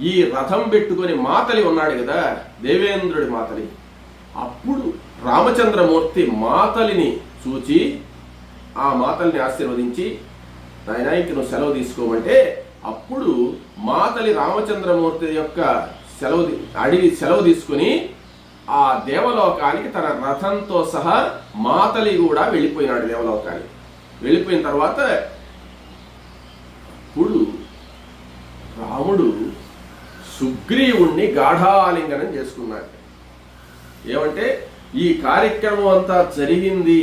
ఈ రథం పెట్టుకొని మాతలి ఉన్నాడు కదా, దేవేంద్రుడి మాతలి. అప్పుడు రామచంద్రమూర్తి మాతలిని చూచి ఆ మాతల్ని ఆశీర్వదించి, నాయనా ఇంక నువ్వు సెలవు తీసుకోమంటే అప్పుడు మాతలి రామచంద్రమూర్తి యొక్క సెలవు తీసుకుని ఆ దేవలోకానికి తన రథంతో సహా మాతలి కూడా వెళ్ళిపోయినాడు దేవలోకానికి. వెళ్ళిపోయిన తర్వాత ఇప్పుడు రాముడు సుగ్రీవుణ్ణి గాఢాలింగనం చేసుకున్నాడు. ఏమంటే ఈ కార్యక్రమం అంతా జరిగింది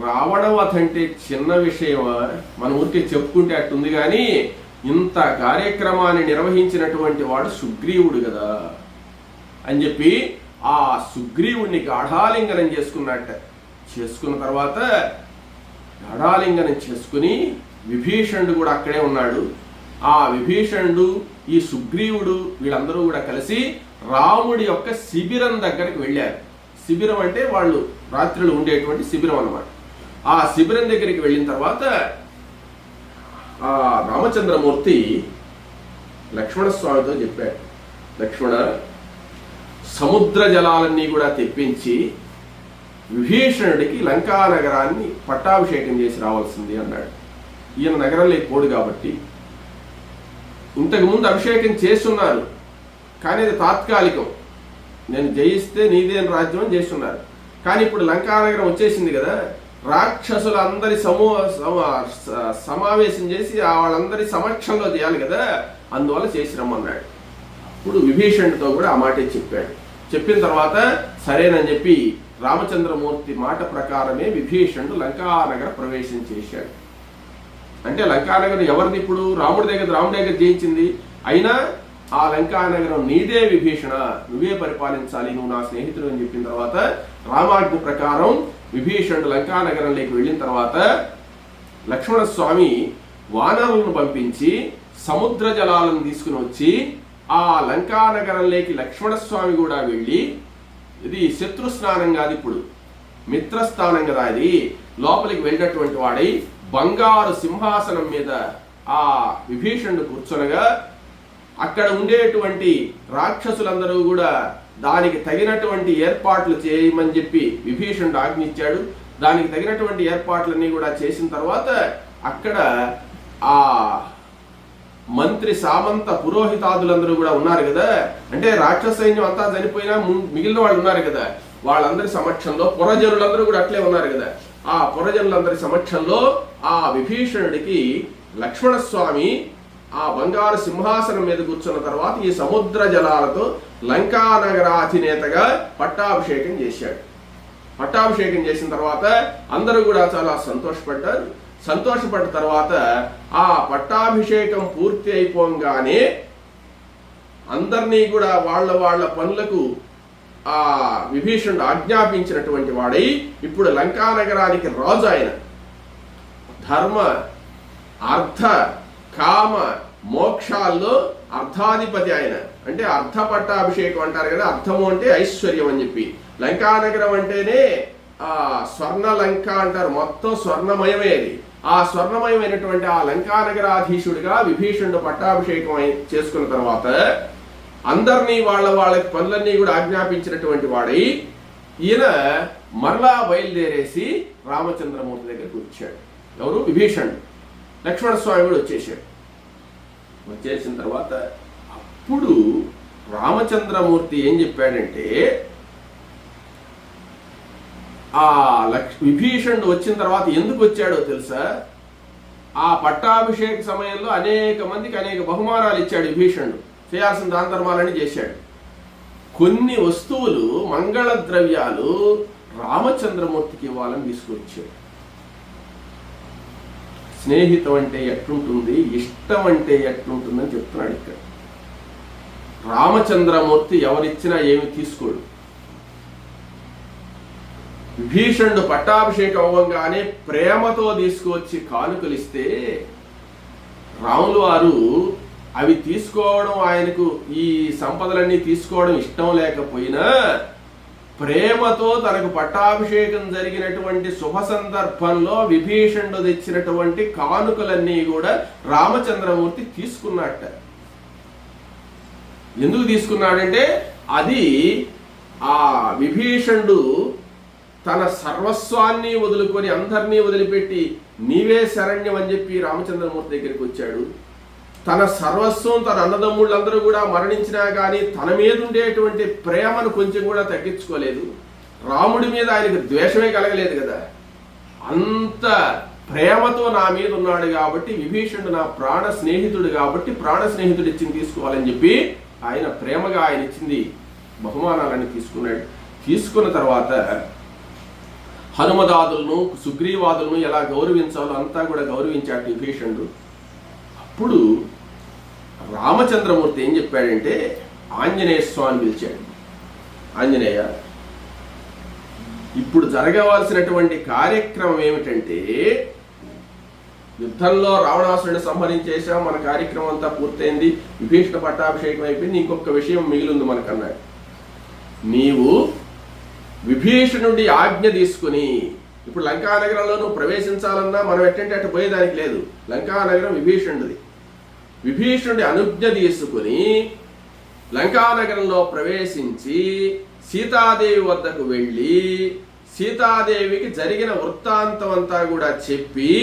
రావణవధ అంటే చిన్న విషయమా, మన ఊరికే చెప్పుకుంటే అట్టుంది, కానీ ఇంత కార్యక్రమాన్ని నిర్వహించినటువంటి వాడు సుగ్రీవుడు కదా అని చెప్పి ఆ సుగ్రీవుణ్ణి గాఢాలింగనం చేసుకున్నట్ట. చేసుకున్న తర్వాత గాఢాలింగనం చేసుకుని విభీషణుడు కూడా అక్కడే ఉన్నాడు. ఆ విభీషణుడు, ఈ సుగ్రీవుడు వీళ్ళందరూ కూడా కలిసి రాముడి యొక్క శిబిరం దగ్గరికి వెళ్ళారు. శిబిరం అంటే వాళ్ళు రాత్రులు ఉండేటువంటి శిబిరం అన్నమాట. ఆ శిబిరం దగ్గరికి వెళ్ళిన తర్వాత ఆ రామచంద్రమూర్తి లక్ష్మణస్వామితో చెప్పాడు, లక్ష్మణ, సముద్ర జలాలన్నీ కూడా తెప్పించి విభీషణుడికి లంకా నగరాన్ని పట్టాభిషేకం చేసి రావాల్సింది అన్నాడు. ఈయన నగరంలోకి పోడు కాబట్టి ఇంతకుముందు అభిషేకం చేస్తున్నారు, కానీ అది తాత్కాలికం. నేను జయిస్తే నీదేని రాజ్యం అని చేస్తున్నారు. కానీ ఇప్పుడు లంకానగరం వచ్చేసింది కదా, రాక్షసులందరి సమావేశం చేసి వాళ్ళందరి సమక్షంలో చేయాలి కదా, అందువల్ల చేసి రమ్మన్నాడు. ఇప్పుడు విభీషణుడితో కూడా ఆ మాటే చెప్పాడు. చెప్పిన తర్వాత సరేనని చెప్పి రామచంద్రమూర్తి మాట ప్రకారమే విభీషణుడు లంకానగర ప్రవేశం చేశాడు. అంటే లంకానగరం ఎవరిది? ఇప్పుడు రాముడి దగ్గర జయించింది. అయినా ఆ లంకానగరం నీదే విభీషణ, నువ్వే పరిపాలించాలి, నువ్వు నా స్నేహితుడు అని చెప్పిన తర్వాత రామాజ్ఞ ప్రకారం విభీషణుడు లంకానగరంలోకి వెళ్ళిన తర్వాత లక్ష్మణస్వామి వానరులను పంపించి సముద్ర జలాలను తీసుకుని వచ్చి ఆ లంకానగరంలోకి లక్ష్మణస్వామి కూడా వెళ్ళి, ఇది శత్రు స్నానం కాదు, ఇప్పుడు మిత్రస్థానం కదా, అది లోపలికి వెళ్ళినటువంటి వాడై బంగారు సింహాసనం మీద ఆ విభీషణుడు కూర్చొనగా అక్కడ ఉండేటువంటి రాక్షసులందరూ కూడా దానికి తగినటువంటి ఏర్పాట్లు చేయమని చెప్పి విభీషణుడు ఆజ్ఞించాడు. దానికి తగినటువంటి ఏర్పాట్లన్నీ కూడా చేసిన తర్వాత అక్కడ ఆ మంత్రి సామంత పురోహితాదులందరూ కూడా ఉన్నారు కదా, అంటే రాక్షస సైన్యం అంతా చనిపోయినా మిగిలిన వాళ్ళు ఉన్నారు కదా, వాళ్ళందరి సమక్షంలో పురజనులందరూ కూడా అట్లే ఉన్నారు కదా, ఆ పురజనులందరి సమక్షంలో ఆ విభీషణుడికి లక్ష్మణస్వామి ఆ బంగారు సింహాసనం మీద కూర్చున్న తర్వాత ఈ సముద్ర జలాలతో లంకానగరాధినేతగా పట్టాభిషేకం చేశాడు. పట్టాభిషేకం చేసిన తర్వాత అందరూ కూడా చాలా సంతోషపడ్డారు. సంతోషపడ్డ తర్వాత ఆ పట్టాభిషేకం పూర్తి అయిపోగానే అందరినీ కూడా వాళ్ళ పనులకు ఆ విభీషణుడు ఆజ్ఞాపించినటువంటి వాడై ఇప్పుడు లంకానగరానికి రాజు. ఆయన ధర్మ అర్థ కామ మోక్షాల్లో అర్ధాధిపతి ఆయన. అంటే అర్ధ పట్టాభిషేకం అంటారు కదా, అర్థము అంటే ఐశ్వర్యం అని చెప్పి. లంకానగరం అంటేనే స్వర్ణ లంక అంటారు, మొత్తం స్వర్ణమయమే అది. ఆ స్వర్ణమయమైనటువంటి ఆ లంకానగరాధీశుడిగా విభీషణుడు పట్టాభిషేకం చేసుకున్న తర్వాత అందరినీ వాళ్ళకి పనులన్నీ కూడా ఆజ్ఞాపించినటువంటి వాడై ఈయన మరలా బయలుదేరేసి రామచంద్రమూర్తి దగ్గరికి వచ్చాడు. ఎవరు? విభీషణుడు. లక్ష్మణస్వామి కూడా వచ్చేసాడు. వచ్చేసిన తర్వాత అప్పుడు రామచంద్రమూర్తి ఏం చెప్పాడంటే, ఆ విభీషణుడు వచ్చిన తర్వాత ఎందుకు వచ్చాడో తెలుసా? ఆ పట్టాభిషేక సమయంలో అనేక మందికి అనేక బహుమానాలు ఇచ్చాడు విభీషణుడు. చేయాల్సిన దాన ధర్మాలని చేశాడు. కొన్ని వస్తువులు, మంగళ ద్రవ్యాలు రామచంద్రమూర్తికి ఇవ్వాలని తీసుకొచ్చాడు. స్నేహితం అంటే ఎట్లుంటుంది, ఇష్టం అంటే ఎట్లుంటుందని చెప్తున్నాడు ఇక్కడ. రామచంద్రమూర్తి ఎవరిచ్చినా ఏమి తీసుకోడు. విభీషణుడు పట్టాభిషేకం అవ్వగానే ప్రేమతో తీసుకువచ్చి కానుకలిస్తే రాములు వారు అవి తీసుకోవడం ఆయనకు ఈ సంపదలన్నీ తీసుకోవడం ఇష్టం లేకపోయినా ప్రేమతో తనకు పట్టాభిషేకం జరిగినటువంటి శుభ సందర్భంలో విభీషణుడు తెచ్చినటువంటి కానుకలన్నీ కూడా రామచంద్రమూర్తి తీసుకున్నట్ట. ఎందుకు తీసుకున్నాడంటే అది ఆ విభీషణుడు తన సర్వస్వాన్ని వదులుకొని అందరినీ వదిలిపెట్టి నీవే శరణ్యం అని చెప్పి రామచంద్రమూర్తి దగ్గరికి వచ్చాడు. తన సర్వస్వం తన అన్నదమ్ముళ్ళందరూ కూడా మరణించినా కానీ తన మీద ఉండేటువంటి ప్రేమను కొంచెం కూడా తగ్గించుకోలేదు. రాముడి మీద ఆయనకు ద్వేషమే కలగలేదు కదా. అంత ప్రేమతో నా మీద ఉన్నాడు కాబట్టి విభీషణుడు నా ప్రాణ స్నేహితుడు కాబట్టి ప్రాణ స్నేహితుడు ఇచ్చింది తీసుకోవాలని చెప్పి ఆయన ప్రేమగా ఆయన ఇచ్చింది బహుమానాలని తీసుకున్నాడు. తీసుకున్న తర్వాత హనుమదాదులను సుగ్రీవాదులను ఎలా గౌరవించాలో అంతా కూడా గౌరవించాడు విభీషణుడు. అప్పుడు రామచంద్రమూర్తి ఏం చెప్పాడంటే ఆంజనేయ స్వామిని పిలిచాడు. ఆంజనేయ, ఇప్పుడు జరగవలసినటువంటి కార్యక్రమం ఏమిటంటే యుద్ధంలో రావణాసురుడిని సంహరించేసాం, మన కార్యక్రమం అంతా పూర్తయింది, విభీషణ పట్టాభిషేకం అయిపోయింది, ఇంకొక విషయం మిగిలింది మనకన్నాడు. నీవు విభీషణుడి ఆజ్ఞ తీసుకుని ఇప్పుడు లంకానగరంలో నువ్వు ప్రవేశించాలన్నా మనం ఎట్టంటే అటు పోయేదానికి లేదు. లంకానగరం విభీషణుడిది. విభీషణుడి అనుజ్ఞ తీసుకుని లంకానగరంలో ప్రవేశించి సీతాదేవి వద్దకు వెళ్ళి సీతాదేవికి జరిగిన వృత్తాంతం అంతా కూడా చెప్పి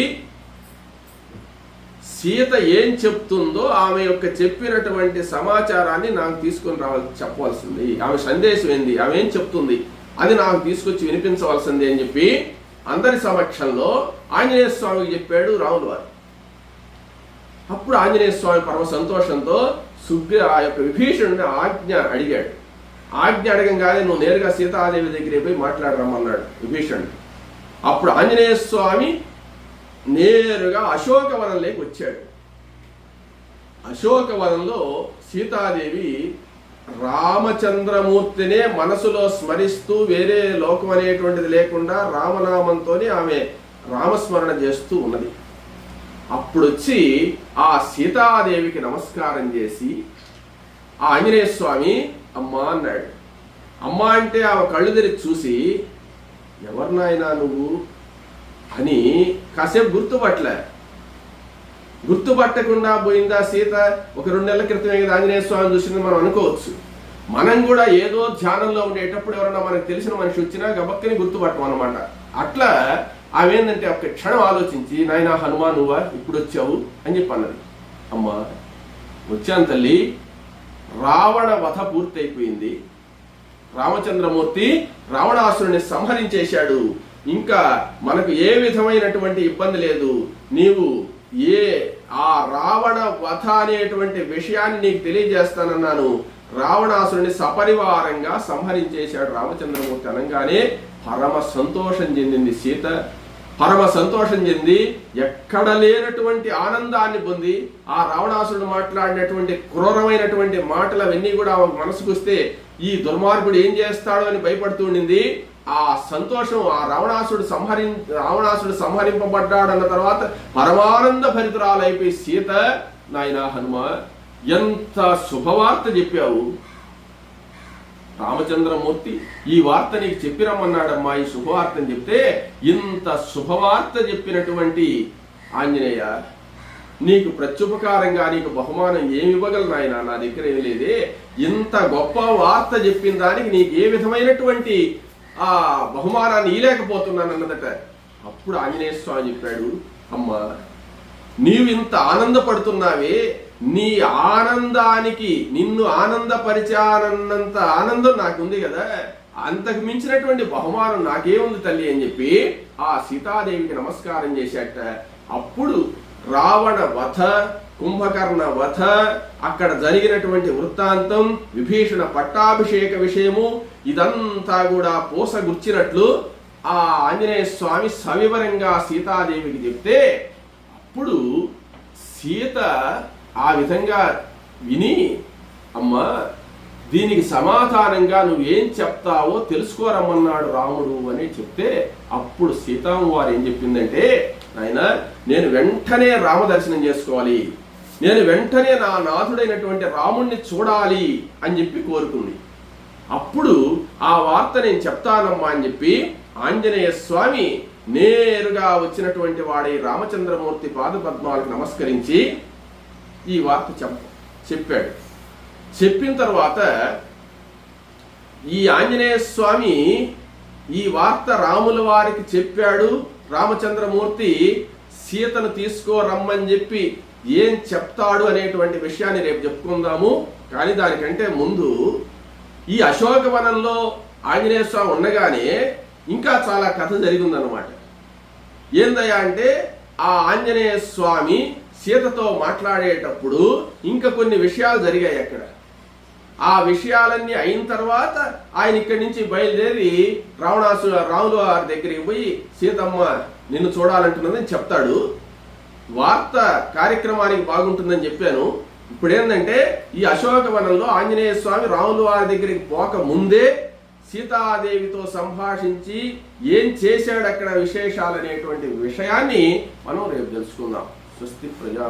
సీత ఏం చెప్తుందో ఆమె యొక్క చెప్పినటువంటి సమాచారాన్ని నాకు తీసుకొని చెప్పవలసింది. ఆమె సందేశం ఏంది, ఆమె ఏం చెప్తుంది అది నాకు తీసుకొచ్చి వినిపించవలసింది అని చెప్పి అందరి సమక్షంలో ఆంజనేయ స్వామికి చెప్పాడు రాముల వారు. అప్పుడు ఆంజనేయ స్వామి పరమ సంతోషంతో ఆ యొక్క విభీషణుడిని ఆజ్ఞ అడిగాడు. ఆజ్ఞ అడగంగానే నువ్వు నేరుగా సీతాదేవి దగ్గరికి పోయి మాట్లాడరమ్మన్నాడు విభీషణుడు. అప్పుడు ఆంజనేయ స్వామి నేరుగా అశోకవనంలోకి వచ్చాడు. అశోకవనంలో సీతాదేవి రామచంద్రమూర్తినే మనసులో స్మరిస్తూ వేరే లోకం అనేటువంటిది లేకుండా రామనామంతోనే ఆమె రామస్మరణ చేస్తూ ఉన్నది. అప్పుడు వచ్చి ఆ సీతాదేవికి నమస్కారం చేసి ఆ ఆంజనేయ స్వామి అమ్మా అన్నాడు. అమ్మ అంటే ఆమె కళ్ళు తెరిచి చూసి ఎవరినైనా నువ్వు అని కాసేపు గుర్తుపట్టకుండా పోయిందా సీత? ఒక 2 నెలల క్రితమే కదా ఆంజనేయ స్వామిని చూసింది మనం అనుకోవచ్చు. మనం కూడా ఏదో ధ్యానంలో ఉండేటప్పుడు ఎవరన్నా మనకు తెలిసిన మనిషి వచ్చినా గబక్కని గుర్తుపట్టం అనమాట. అట్లా ఆమె ఏంటంటే ఒక క్షణం ఆలోచించి నాయనా హనుమా నువ్వా ఇప్పుడు వచ్చావు అని చెప్పి అన్నది. అమ్మా వచ్చాను తల్లి, రావణ వధ పూర్తయిపోయింది, రామచంద్రమూర్తి రావణాసురుని సంహరించేశాడు, ఇంకా మనకు ఏ విధమైనటువంటి ఇబ్బంది లేదు, నీవు ఆ రావణ వధ అనేటువంటి విషయాన్ని నీకు తెలియజేస్తానన్నాను, రావణాసురుని సపరివారంగా సంహరించేశాడు రామచంద్రమూర్తి అనగానే పరమ సంతోషం చెందింది సీత. పరమ సంతోషం చెంది ఎక్కడ లేనటువంటి ఆనందాన్ని పొంది ఆ రావణాసురుడు మాట్లాడినటువంటి క్రూరమైనటువంటి మాటలు అవన్నీ కూడా మనసుకు వస్తే ఈ దుర్మార్గుడు ఏం చేస్తాడో అని భయపడుతూ ఉండింది. ఆ సంతోషం ఆ రావణాసుడు సంహరింపబడ్డాడన్న తర్వాత పరమానంద భరితురాలైపోయి సీత నాయనా హనుమ ఎంత శుభవార్త చెప్పావు, రామచంద్రమూర్తి ఈ వార్త నీకు చెప్పిరమ్మన్నాడమ్మా, ఈ శుభవార్తని చెప్తే ఇంత శుభవార్త చెప్పినటువంటి ఆంజనేయ నీకు ప్రత్యుపకారంగా నీకు బహుమానం ఏమి ఇవ్వగలను ఆయన, నా దగ్గర ఏమి లేదే, ఇంత గొప్ప వార్త చెప్పిన దానికి నీకు ఏ విధమైనటువంటి ఆ బహుమానాన్ని ఇలేకపోతున్నాను అన్నదట. అప్పుడు ఆంజనేయ స్వామి చెప్పాడు, అమ్మా నీవు ఇంత ఆనందపడుతున్నావే, నీ ఆనందానికి నిన్ను ఆనందపరిచానన్నంత ఆనందం నాకుంది కదా, అంతకు మించినటువంటి బహుమానం నాకేముంది తల్లి అని చెప్పి ఆ సీతాదేవికి నమస్కారం చేశాట. అప్పుడు రావణ వధ, కుంభకర్ణ వధ, అక్కడ జరిగినటువంటి వృత్తాంతం, విభీషణ పట్టాభిషేక విషయము ఇదంతా కూడా పోసగుర్చినట్లు ఆ ఆంజనేయ స్వామి సవివరంగా సీతాదేవికి చెప్తే అప్పుడు సీత ఆ విధంగా విని అమ్మా దీనికి సమాధానంగా నువ్వేం చెప్తావో తెలుసుకోరమ్మన్నాడు రాముడు అని చెప్తే అప్పుడు సీతామ్మ వారు ఏం చెప్పిందంటే నాయన నేను వెంటనే రామదర్శనం చేసుకోవాలి, నేను వెంటనే నా నాథుడైనటువంటి రాముణ్ణి చూడాలి అని చెప్పి కోరుకుంది. అప్పుడు ఆ వార్త నేను చెప్తానమ్మా అని చెప్పి ఆంజనేయ స్వామి నేరుగా వచ్చినటువంటి వాడి రామచంద్రమూర్తి పాదపద్మాలకు నమస్కరించి ఈ వార్త చెప్పాడు. చెప్పిన తర్వాత ఈ ఆంజనేయ స్వామి ఈ వార్త రాముల వారికి చెప్పాడు. రామచంద్రమూర్తి సీతను తీసుకోరమ్మని చెప్పి ఏం చెప్తాడు అనేటువంటి విషయాన్ని రేపు చెప్పుకుందాము. కానీ దానికంటే ముందు ఈ అశోకవనంలో ఆంజనేయ స్వామి ఉండగానే ఇంకా చాలా కథ జరిగిందనమాట. ఏందయ్యా అంటే ఆ ఆంజనేయ స్వామి సీతతో మాట్లాడేటప్పుడు ఇంకా కొన్ని విషయాలు జరిగాయి అక్కడ. ఆ విషయాలన్నీ అయిన తర్వాత ఆయన ఇక్కడి నుంచి బయలుదేరి రాముల వారి దగ్గరికి పోయి సీతమ్మ నిన్ను చూడాలంటున్నదని చెప్తాడు. వార్త కార్యక్రమానికి బాగుంటుందని చెప్పాను. ఇప్పుడు ఏంటంటే ఈ అశోకవనంలో ఆంజనేయ స్వామి రాముల వారి దగ్గరికి పోక ముందే సీతాదేవితో సంభాషించి ఏం చేశాడు అక్కడ విశేషాలు అనేటువంటి విషయాన్ని మనం రేపు తెలుసుకుందాం. స్వస్తి ప్రజా